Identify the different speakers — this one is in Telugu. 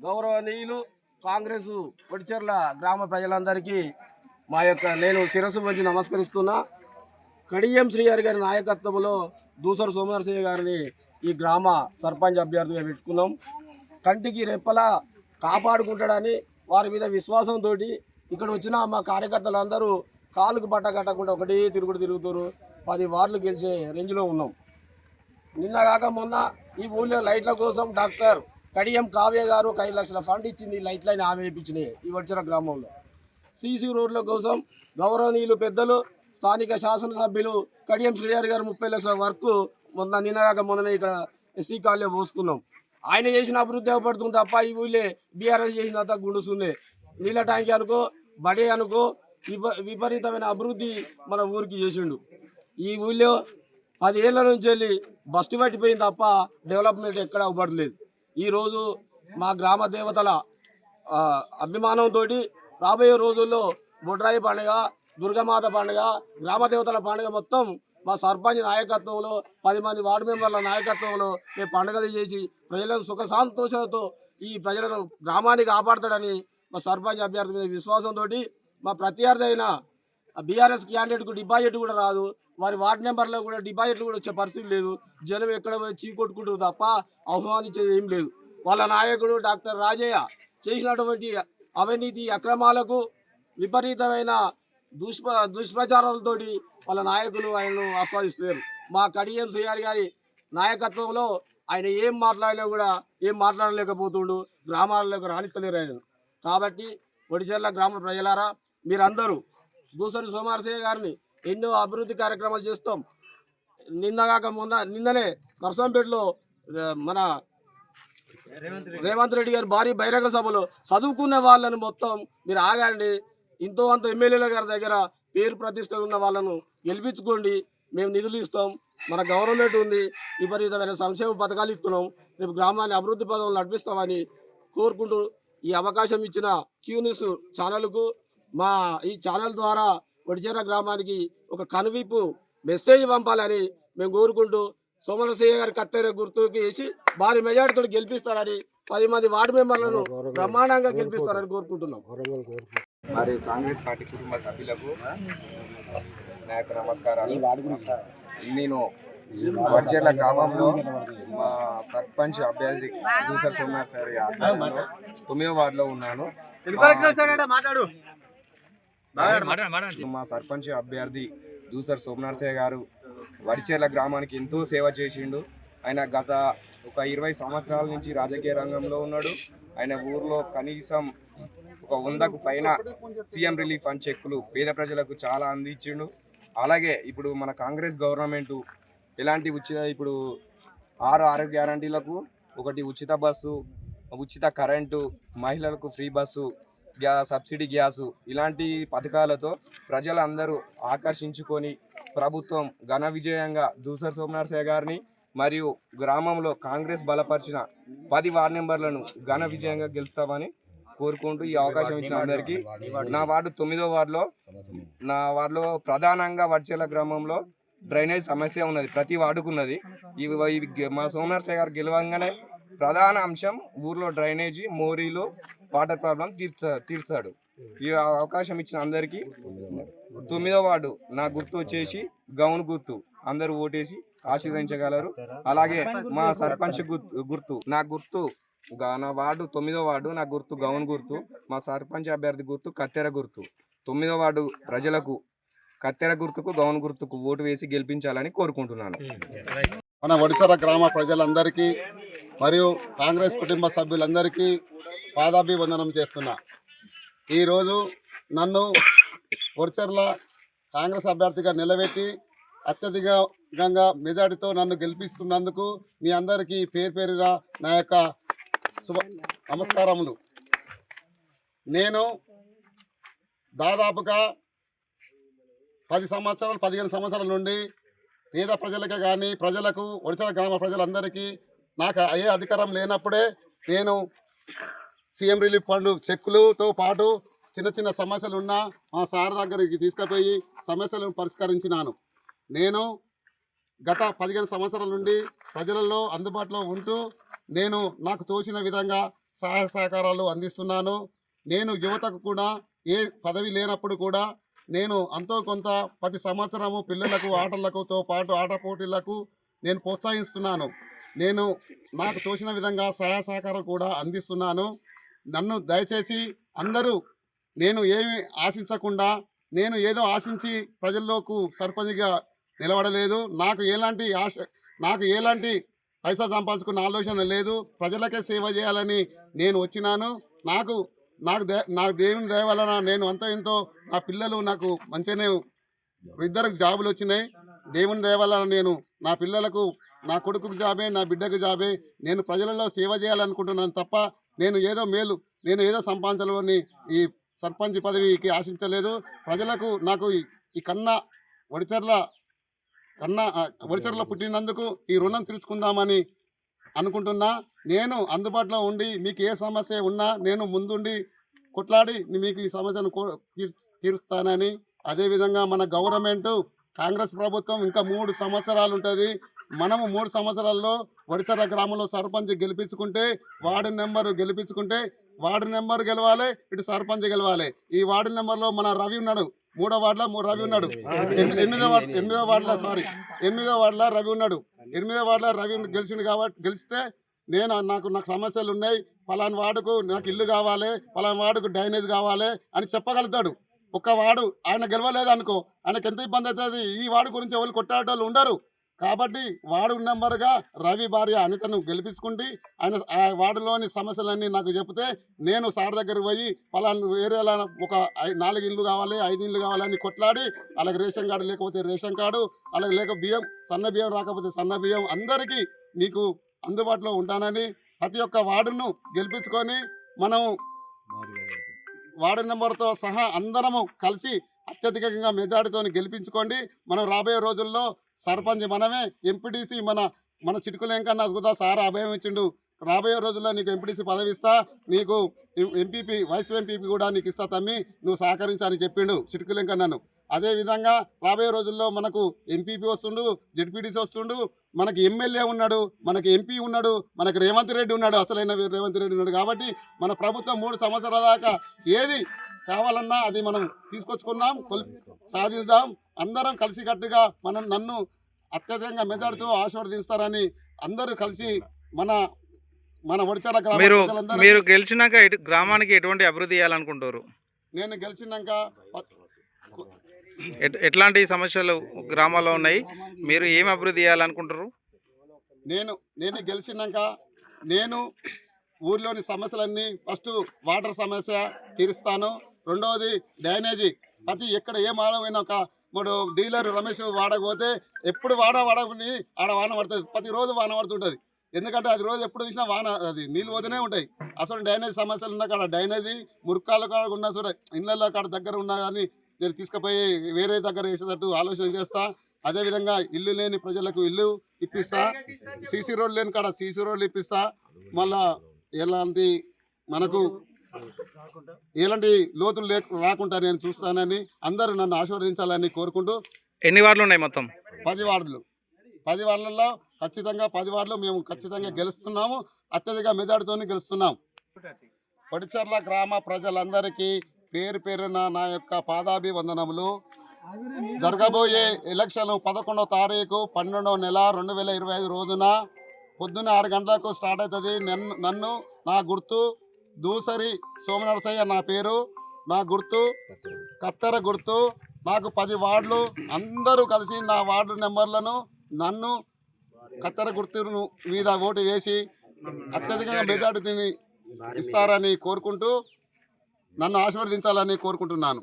Speaker 1: గౌరవనీయులు కాంగ్రెస్ కొడిచెర్ల గ్రామ ప్రజలందరికీ మా యొక్క నేను శిరస్సు వంచి నమస్కరిస్తున్నా. కడియం శ్రీహరి గారి నాయకత్వంలో దూసరు సోమనరసయ్య గారిని ఈ గ్రామ సర్పంచ్ అభ్యర్థిగా పెట్టుకున్నాం. కంటికి రెప్పలా కాపాడుకుంటాడని వారి మీద విశ్వాసంతో ఇక్కడ వచ్చిన మా కార్యకర్తలందరూ కాలుకు బట్ట కట్టకుండా ఒకటే తిరుగుతారు. 10 వార్డులు గెలిచే రేంజ్లో ఉన్నాం. నిన్నగాక మొన్న ఈ ఊళ్ళో లైట్ల కోసం డాక్టర్ కడియం కావ్య గారు 5 లక్షల ఫండ్ ఇచ్చింది. లైట్లైన ఆమె ఇప్పించినాయి ఈ వడ్చర గ్రామంలో. సీసీ రోడ్ల కోసం గౌరవనీయులు పెద్దలు స్థానిక శాసనసభ్యులు కడియం శ్రీహరి గారు 30 లక్షల వర్క్ నిన్నగాక మొన్ననే ఇక్కడ ఎస్సీ కాలనీలో పోసుకున్నాం. ఆయన చేసిన అభివృద్ధి అవపడుతుంది తప్ప ఈ ఊళ్ళే బీఆర్ఎస్ చేసినంత గుండుస్తుంది. నీళ్ళ ట్యాంక్ అనుకో బడే అనుకో విపరీతమైన అభివృద్ధి మన ఊరికి చేసిండు. ఈ ఊళ్ళో 10 ఏళ్ళ నుంచి వెళ్ళి బస్టు పట్టిపోయింది తప్ప డెవలప్మెంట్ ఎక్కడ అవ్వట్లేదు. ఈరోజు మా గ్రామ దేవతల అభిమానంతో రాబోయే రోజుల్లో బొడ్రాయి పండుగ, దుర్గమాత పండుగ, గ్రామ దేవతల పండుగ మొత్తం మా సర్పంచ్ నాయకత్వంలో 10 మంది వార్డు మెంబర్ల నాయకత్వంలో మేము పండుగలు చేసి ప్రజలను సుఖ సంతోషాలతో ఈ ప్రజలను గ్రామాన్ని కాపాడుతాడని మా సర్పంచ్ అభ్యర్థి మీద విశ్వాసంతో మా ప్రత్యర్థి అయిన బీఆర్ఎస్ క్యాండిడేట్కు డిపాజిట్ కూడా రాదు. వారి వార్డు మెంబర్లో కూడా డిపాజిట్లు కూడా వచ్చే పరిస్థితి లేదు. జనం ఎక్కడ పోయి చీకొట్టుకుంటారు తప్ప ఆహ్వానించేది ఏం లేదు. వాళ్ళ నాయకుడు డాక్టర్ రాజయ్య చేసినటువంటి అవినీతి అక్రమాలకు విపరీతమైన దుష్ప్రచారాలతో వాళ్ళ నాయకులు ఆయనను ఆస్వాదిస్తారు. మా కడియం శ్రీహరి గారి నాయకత్వంలో ఆయన ఏం మాట్లాడినా కూడా ఏం మాట్లాడలేకపోతుండు. గ్రామాలకు రాణిస్తలేరు ఆయన. కాబట్టి కొడిచెర్ల గ్రామ ప్రజలారా మీరందరూ దూసరి సోమనరసయ్య గారిని ఎన్నో అభివృద్ధి కార్యక్రమాలు చేస్తాం. నిన్ననే నర్సంపేటలో మన రేవంత్ రెడ్డి గారు భారీ బహిరంగ సభలో చదువుకున్న వాళ్ళను మొత్తం మీరు ఆగండి, ఇంతో అంత ఎమ్మెల్యేల గారి దగ్గర పేరు ప్రతిష్టలు ఉన్న వాళ్ళను గెలిపించుకోండి, మేము నిధులు ఇస్తాం, మన గవర్నమెంట్ ఉంది, విపరీతమైన సంక్షేమ పథకాలు ఇస్తున్నాం, రేపు గ్రామాన్ని అభివృద్ధి పథకాలు నడిపిస్తామని కోరుకుంటూ ఈ అవకాశం ఇచ్చిన క్యూ న్యూస్ ఛానల్కు మా ఈ ఛానల్ ద్వారా కొడిచెర్ల గ్రామానికి ఒక కనువిప్పు మెసేజ్ పంపాలని మేము కోరుకుంటూ సోమనరసయ్య గారి కత్తెర గుర్తుకి వేసి భారీ మెజార్టీతో గెలిపిస్తారని 10 మంది వార్డు మెంబర్లను బ్రహ్మాండంగా గెలిపిస్తారని కోరుకుంటున్నాం.
Speaker 2: మరి కాంగ్రెస్ పార్టీ కుటుంబ సభ్యులకు నా యొక్క నమస్కారాలు. నేను కొడిచెర్ల గ్రామంలో మా సర్పంచ్ అభ్యర్థి దూసరి సోమనరసయ్య ఆధ్వర్యంలో 9వ వార్డులో ఉన్నాను. మా సర్పంచ్ అభ్యర్థి దూసరి సోమనరసయ్య గారు కొడిచెర్ల గ్రామానికి ఎంతో సేవ చేసిండు. ఆయన గత ఒక 20 సంవత్సరాల నుంచి రాజకీయ రంగంలో ఉన్నాడు. ఆయన ఊర్లో కనీసం ఒక 100కు పైన సీఎం రిలీఫ్ ఫండ్ చెక్కులు పేద ప్రజలకు చాలా అందించిండు. అలాగే ఇప్పుడు మన కాంగ్రెస్ గవర్నమెంట్ ఎలాంటి ఇప్పుడు 6 ఆరోగ్య గ్యారంటీలకు ఒకటి ఉచిత బస్సు, ఉచిత కరెంటు, మహిళలకు ఫ్రీ బస్సు, సబ్సిడీ గ్యాసు ఇలాంటి పథకాలతో ప్రజలందరూ ఆకర్షించుకొని ప్రభుత్వం ఘన విజయంగా దూసరి సోమనరసయ్య గారిని మరియు గ్రామంలో కాంగ్రెస్ బలపరిచిన 10 వార్డు మెంబర్లను ఘన విజయంగా గెలుస్తామని కోరుకుంటూ ఈ అవకాశం ఇచ్చిన అందరికీ. నా వార్డు 9వ వార్డులో ప్రధానంగా కొడిచెర్ల గ్రామంలో డ్రైనేజ్ సమస్య ఉన్నది, ప్రతి వార్డుకున్నది. మా సోమనరసయ్య గారు గెలవంగానే ప్రధాన అంశం ఊర్లో డ్రైనేజీ, మోరీలు, వాటర్ ప్రాబ్లం తీర్చాడు. ఈ అవకాశం ఇచ్చిన అందరికీ 9వ వార్డు నా గుర్తు వచ్చేసి గౌన్ గుర్తు, అందరూ ఓటేసి ఆశీర్వదించగలరు. అలాగే మా సర్పంచ్ గుర్తు నా వార్డు 9వ వార్డు నా గుర్తు గౌన్ గుర్తు, మా సర్పంచ్ అభ్యర్థి గుర్తు కత్తెర గుర్తు. 9వ వార్డు ప్రజలకు కత్తెర గుర్తుకు గౌన్ గుర్తుకు ఓటు వేసి గెలిపించాలని కోరుకుంటున్నాను.
Speaker 3: మన కొడిచెర్ల గ్రామ ప్రజలందరికీ మరియు కాంగ్రెస్ కుటుంబ సభ్యులందరికీ పాదాభివందనం చేస్తున్నా. ఈరోజు నన్ను కొడిచెర్ల కాంగ్రెస్ అభ్యర్థిగా నిలబెట్టి అత్యధికంగా మెజార్టీతో నన్ను గెలిపిస్తున్నందుకు మీ అందరికీ పేరుగా నా యొక్క నమస్కారములు. నేను దాదాపుగా 15 సంవత్సరాల నుండి పేద ప్రజలకే కానీ ప్రజలకు కొడిచెర్ల గ్రామ ప్రజలందరికీ నాకు ఏ అధికారం లేనప్పుడే నేను సీఎం రిలీఫ్ ఫండ్ చెక్కులతో పాటు చిన్న చిన్న సమస్యలు ఉన్నా మా సార్ దగ్గరికి తీసుకుపోయి సమస్యలను పరిష్కరించినాను. నేను గత 15 సంవత్సరాల నుండి ప్రజలలో అందుబాటులో ఉంటూ నేను నాకు తోచిన విధంగా సహాయ సహకారాలు అందిస్తున్నాను. నేను యువతకు కూడా ఏ పదవి లేనప్పుడు కూడా నేను అంతో కొంత ప్రతి సంవత్సరము పిల్లలకు ఆటలతో పాటు ఆట పోటీలకు నేను ప్రోత్సహిస్తున్నాను. నేను నాకు తోచిన విధంగా సహాయ సహకారం కూడా అందిస్తున్నాను. నన్ను దయచేసి అందరూ నేను ఏమి ఆశించకుండా నేను ఏదో ఆశించి ప్రజల్లోకి సర్పంచ్గా నిలబడలేదు. నాకు ఎలాంటి పైసా సంపాదించుకున్న ఆలోచన లేదు. ప్రజలకే సేవ చేయాలని నేను వచ్చినాను. నాకు దేవుని దయ వలన నేను అంత ఎంతో నా పిల్లలు నాకు మంచిగానే 2 జాబులు వచ్చినాయి. దేవుని దయ వలన నేను నా పిల్లలకు నా కొడుకుకు జాబే నా బిడ్డకు జాబే నేను ప్రజలలో సేవ చేయాలనుకుంటున్నాను తప్ప నేను ఏదో సంపాదించాలని ఈ సర్పంచ్ పదవికి ఆశించలేదు. ప్రజలకు నాకు ఈ వడిచర్ల పుట్టినందుకు ఈ రుణం తీర్చుకుందామని అనుకుంటున్నా. నేను అందుబాటులో ఉండి మీకు ఏ సమస్య ఉన్నా నేను ముందుండి కొట్లాడి మీకు ఈ సమస్యను తీరుస్తానని, అదేవిధంగా మన గవర్నమెంట్ కాంగ్రెస్ ప్రభుత్వం ఇంకా 3 సంవత్సరాలు ఉంటుంది. మనము 3 సంవత్సరాల్లో వడిచర్ల గ్రామంలో సర్పంచ్ గెలిపించుకుంటే వార్డు నెంబర్ గెలవాలి, ఇటు సర్పంచ్ గెలవాలి. ఈ వార్డు నెంబర్లో మన రవి ఉన్నాడు, 3వ వార్డులో రవి ఉన్నాడు, 8వ వార్డులో రవి ఉన్నాడు. 8వ వార్డులో రవి గెలిస్తే నాకు సమస్యలు ఉన్నాయి, పలానా వార్డుకు నాకు ఇల్లు కావాలి, పలానా వార్డుకు డ్రైనేజ్ కావాలి అని చెప్పగలుగుతాడు. ఒక్క వార్డు ఆయన గెలవలేదు అనుకో, ఆయనకు ఎంత ఇబ్బంది అవుతుంది. ఈ వార్డు గురించి ఎవరు కొట్టాడేటోళ్ళు ఉండరు. కాబట్టి వార్డు నెంబర్గా రవి భార్య అనితను గెలిపించుకుంటే ఆయన ఆ వార్డులోని సమస్యలన్నీ నాకు చెప్తే నేను సార్ దగ్గరికి పోయి పలానా ఏరియాలో ఒక 4 ఇళ్ళు కావాలి, 5 ఇళ్ళు కావాలని కొట్లాడి అలాగే రేషన్ కార్డు లేకపోతే రేషన్ కార్డు, అలాగే లేక సన్న బియ్యం రాకపోతే సన్న బియ్యం అందరికీ మీకు అందుబాటులో ఉంటానని ప్రతి ఒక్క వార్డును గెలిపించుకొని మనం వార్డు నెంబర్తో సహా అందరము కలిసి అత్యధికంగా మెజార్టీతో గెలిపించుకోండి. మనం రాబోయే రోజుల్లో సర్పంచ్ మనమే, ఎంపీటీసీ మన చిటుకులేంకన్నా కూడా సారా అభయం ఇచ్చిండు. రాబోయే రోజుల్లో నీకు ఎంపీటీసీ పదవి ఇస్తా, నీకు ఎంపీపీ వైస్ ఎంపీపీ కూడా నీకు ఇస్తా తమ్మి, నువ్వు సహకరించని చెప్పిండు చిటుకులేంకన్నాను. అదేవిధంగా రాబోయే రోజుల్లో మనకు ఎంపీపీ వస్తుండు, జెడ్పీటీసీ వస్తుండు, మనకి ఎమ్మెల్యే ఉన్నాడు, మనకి ఎంపీ ఉన్నాడు, మనకి రేవంత్ రెడ్డి ఉన్నాడు, అసలైన రేవంత్ రెడ్డి ఉన్నాడు. కాబట్టి మన ప్రభుత్వం 3 సంవత్సరాల దాకా ఏది కావాలన్నా అది మనం తీసుకొచ్చుకున్నాం, సాధిద్దాం. అందరం కలిసికట్టుగా నన్ను అత్యధికంగా మెజార్టీతో ఆశీర్వదిస్తారని అందరూ కలిసి మన వడిచర్ల గ్రామ
Speaker 4: మీరు గెలిచినాక గ్రామానికి ఎటువంటి అభివృద్ధి చేయాలనుకుంటారు?
Speaker 3: నేను గెలిచినాక
Speaker 4: ఎట్లాంటి సమస్యలు గ్రామాల్లో ఉన్నాయి, మీరు ఏం అభివృద్ధి చేయాలనుకుంటారు?
Speaker 3: నేను గెలిచినాక నేను ఊర్లోని సమస్యలన్నీ ఫస్ట్ వాటర్ సమస్య తీరుస్తాను. రెండవది డ్రైనేజీ. ఎక్కడ ఏ మాడమైనా ఒక డీలర్ రమేష్ వాడకపోతే ఎప్పుడు వాడకుని ఆడ వాన పడుతుంది, ప్రతిరోజు వాన పడుతుంటుంది. ఎందుకంటే అది రోజు ఎప్పుడు చూసినా అది నీళ్ళు పోతూనే ఉంటాయి. అసలు డ్రైనేజ్ సమస్యలు ఉన్న కాడ డ్రైనేజీ మురుక్కాల కాడ ఉన్నా సరే ఇళ్ళల్లో కాడ దగ్గర ఉన్నా కానీ నేను తీసుకుపోయి వేరే దగ్గర వేసేటట్టు ఆలోచన చేస్తా. అదేవిధంగా ఇల్లు లేని ప్రజలకు ఇల్లు ఇప్పిస్తా, సీసీ రోడ్లు లేని కాడ సీసీ రోడ్లు ఇప్పిస్తా. మళ్ళా ఎలాంటి లోతులు రాకుండా నేను చూస్తానని అందరూ నన్ను ఆశీర్వదించాలని కోరుకుంటూ.
Speaker 4: ఎన్ని వార్డులు ఉన్నాయి మొత్తం?
Speaker 3: 10 వార్డులు. 10 వార్డులలో ఖచ్చితంగా 10 వార్డులు మేము ఖచ్చితంగా గెలుస్తున్నాము, అత్యధిక మెజార్టీతో గెలుస్తున్నాం. వడిచర్ల గ్రామ ప్రజలందరికీ పేరు పేరున నా యొక్క పాదాభివందనములు. జరగబోయే ఎలక్షన్ 11వ తారీఖు 12వ నెల 2025 రోజున పొద్దున్న 6 గంటలకు స్టార్ట్ అవుతుంది. నా గుర్తు దూసరి సోమనరసయ్య నా పేరు, నా గుర్తు కత్తెర గుర్తు. నాకు 10 వార్డులు. అందరూ కలిసి నా వార్డు నెంబర్లను నన్ను కత్తెర గుర్తు మీద ఓటు వేసి అత్యధికంగా మెజార్టీని ఇస్తారని కోరుకుంటూ నన్ను ఆశీర్వదించాలని కోరుకుంటున్నాను.